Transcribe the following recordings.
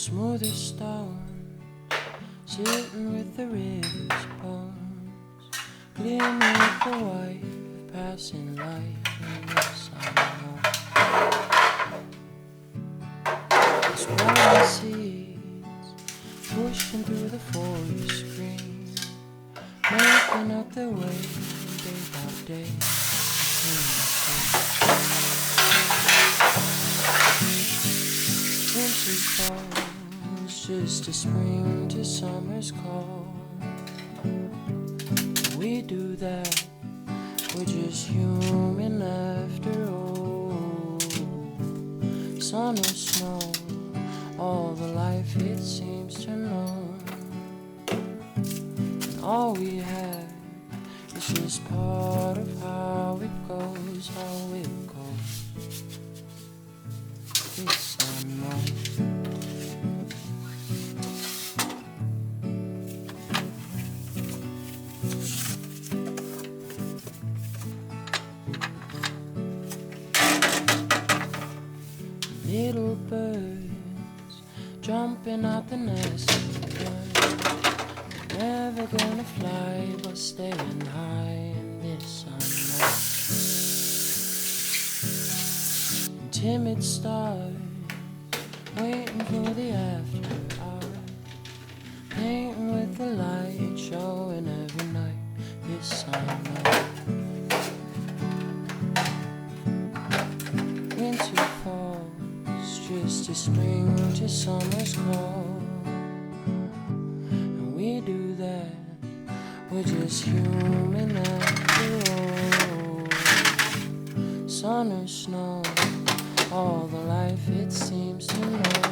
smoothest stone, sitting with the rich bones, gleaming with the white of passing light in the sun. Swirling seeds, pushing through the forest green, making up their way day by day. Winter falls, just a spring to summer's call. We do that, we're just human after all. Sun or snow, all the life it seems to know. And all we have is just part of how it goes, how it goes. This I know. Little birds jumping out the nest again. Never gonna fly but staying high in this I know. And timid stars waiting for the after hour, painting with the light showing every night. This I know. Winter falls, just a spring to summer's call. And we do that, we're just human after all. Sun or snow, all the life it seems to know.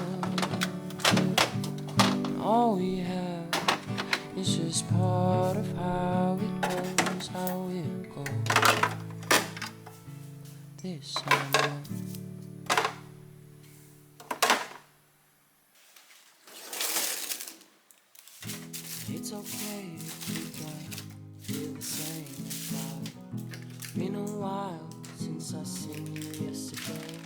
And all we have is just part of how it goes, how it goes. This I know. It's okay if you don't feel the same about. Been a while since I seen you yesterday.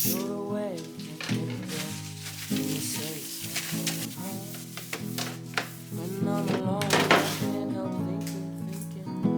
You're away, can't get a breath. Can you say something? When I'm alone, I can't help thinking.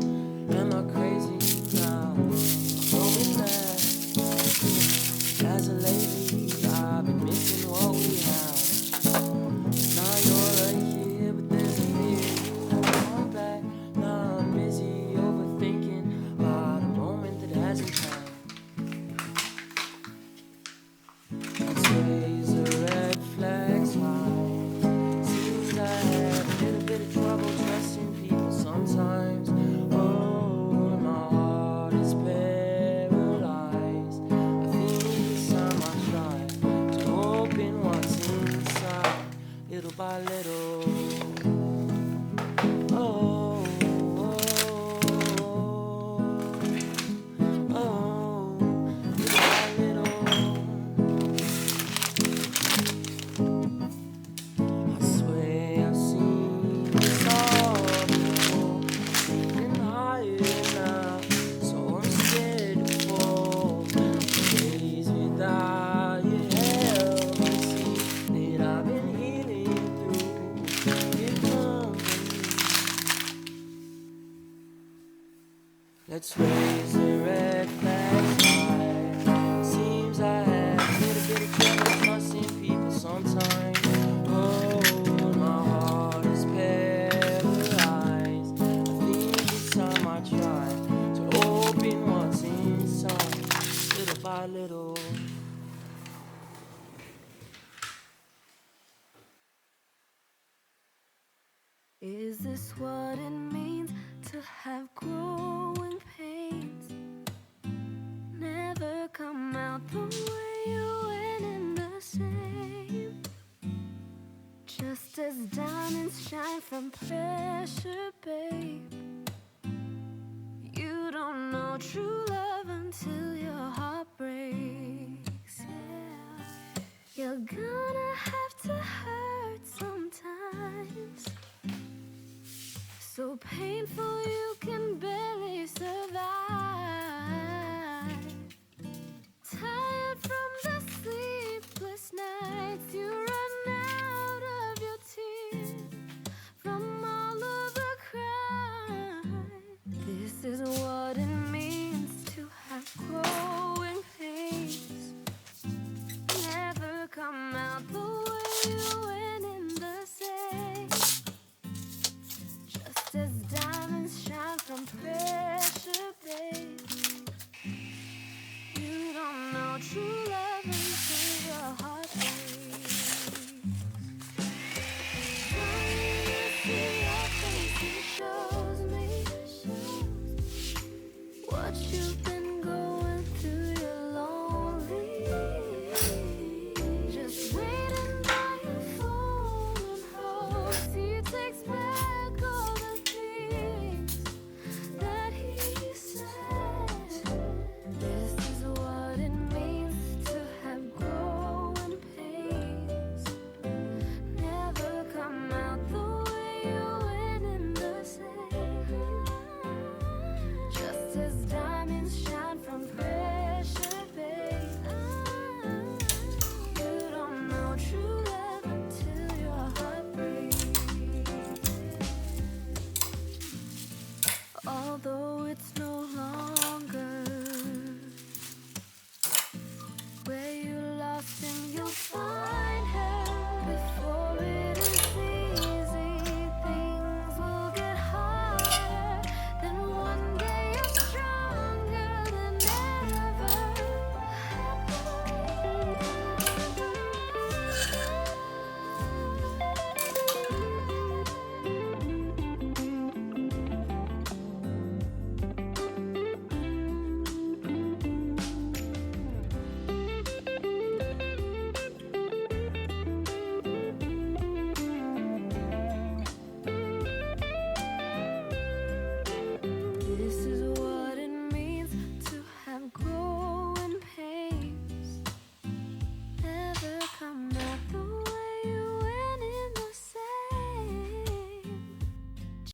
Let's raise the red flags high. Seems I have a little bit of trouble trusting people sometimes. Oh, my heart is paralyzed. I think it's time I try to open what's inside, little by little. Is this what it means to have growing pains? Never come out the way you went in the same. Just as diamonds shine from pressure, babe. You don't know true love until your heart breaks. Yeah. You're gonna have to hurt sometimes. So painful you can barely survive. Tired from the sleepless nights, you run out of your tears from all of the crying. This is what it means to have growing pains. Never come out the way you went in the same. Just as diamonds shine from pressure, babe. You don't know true love until your heart breaks. Trying to see your face, it shows me what you've been going through. You're lonely, just waiting by your phone and hope he takes back all the things that he said. This is what it means to have growing pains. Never come out the way you went in the same. Just as diamonds shine from pressure, babe. You don't know true love until your heart breaks. Although it's no longer